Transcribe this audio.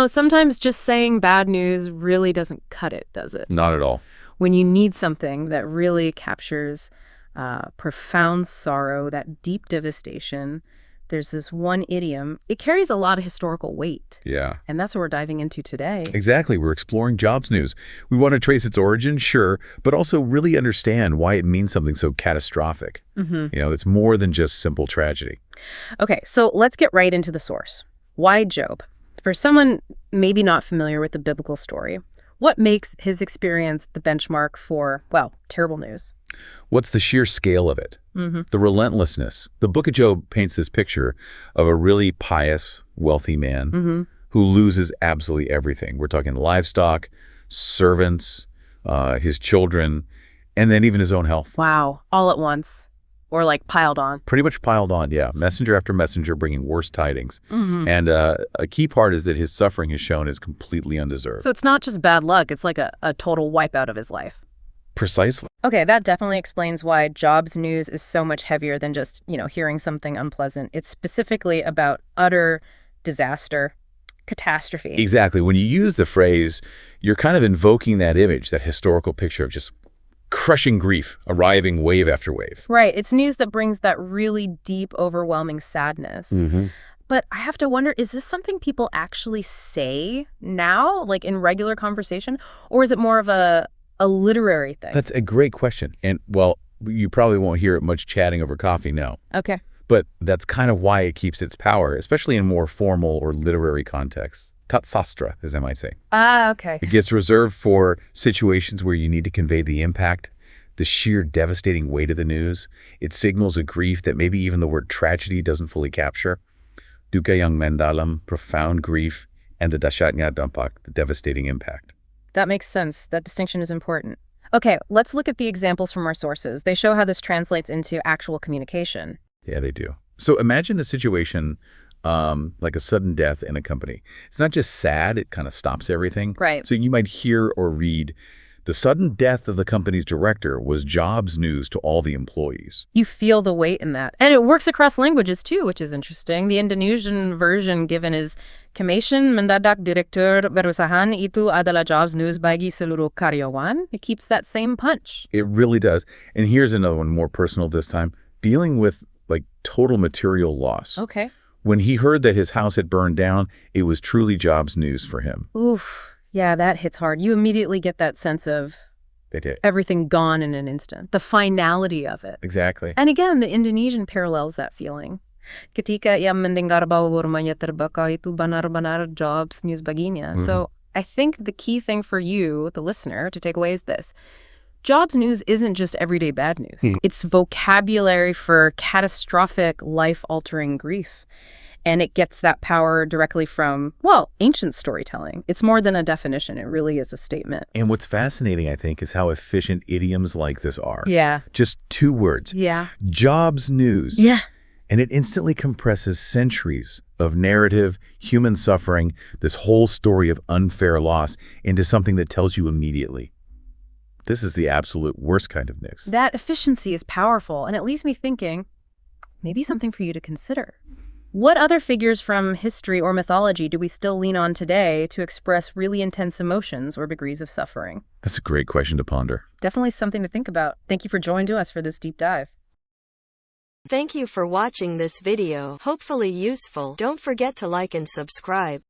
Sometimes just saying bad news really doesn't cut it, does it? Not at all. When you need something that really captures profound sorrow, that deep devastation, there's this one idiom. It carries a lot of historical weight. Yeah. And that's what we're diving into today. Exactly. We're exploring jobs news. We want to trace its origin, sure, but also really understand why it means something so catastrophic. It's more than just simple tragedy. Okay, so let's get right into the source. Why Job? For someone maybe not familiar with the biblical story, what makes his experience the benchmark for, well, terrible news? What's the sheer scale of it? The relentlessness. The book of Job paints this picture of a really pious, wealthy man who loses absolutely everything. We're talking livestock, servants, his children, and then even his own health. Wow. All at once. Or like piled on. Pretty much piled on, yeah. Messenger after messenger bringing worse tidings. And a key part is that his suffering is shown as completely undeserved. So it's not just bad luck. It's like a total wipeout of his life. Precisely. Okay, that definitely explains why Job's news is so much heavier than just, hearing something unpleasant. It's specifically about utter disaster, catastrophe. Exactly. When you use the phrase, you're kind of invoking that image, that historical picture of just crushing grief, arriving wave after wave. Right. It's news that brings that really deep, overwhelming sadness. But I have to wonder, is this something people actually say now, like in regular conversation? Or is it more of a literary thing? That's a great question. And, well, you probably won't hear it much chatting over coffee, no. Okay. But that's kind of why it keeps its power, especially in more formal or literary contexts. Tatsastra, as I might say. Okay. It gets reserved for situations where you need to convey the impact, the sheer devastating weight of the news. It signals a grief that maybe even the word tragedy doesn't fully capture. Duka yang mendalam, profound grief, and the dasyatnya dampak, the devastating impact. That makes sense. That distinction is important. Okay, let's look at the examples from our sources. They show how this translates into actual communication. Yeah, they do. So imagine a situation like a sudden death in a company. It's not just sad, it kind of stops everything. Right. So you might hear or read, the sudden death of the company's director was jobs news to all the employees. You feel the weight in that. And it works across languages too, which is interesting. The Indonesian version given is Kemation mendadak direktur perusahaan itu adalah jobs news bagi seluruh karyawan. It keeps that same punch. It really does. And here's another one, more personal this time, dealing with like total material loss. Okay. When he heard that his house had burned down, it was truly jobs news for him. Oof. Yeah, that hits hard. You immediately get that sense of everything gone in an instant. The finality of it. Exactly. And again, the Indonesian parallels that feeling. Ketika ia mendengar bahwa rumahnya terbakar itu benar-benar jobs news baginya. So I think the key thing for you, the listener, to take away is this. Jobs news isn't just everyday bad news. It's vocabulary for catastrophic, life-altering grief. And it gets that power directly from, well, ancient storytelling. It's more than a definition. It really is a statement. And what's fascinating, I think, is how efficient idioms like this are. Yeah. Just 2 words. Yeah. Jobs news. Yeah. And it instantly compresses centuries of narrative, human suffering, this whole story of unfair loss into something that tells you immediately. This is the absolute worst kind of nix. That efficiency is powerful, and it leaves me thinking, maybe something for you to consider. What other figures from history or mythology do we still lean on today to express really intense emotions or degrees of suffering? That's a great question to ponder. Definitely something to think about. Thank you for joining us for this deep dive. Thank you for watching this video. Hopefully useful. Don't forget to like and subscribe.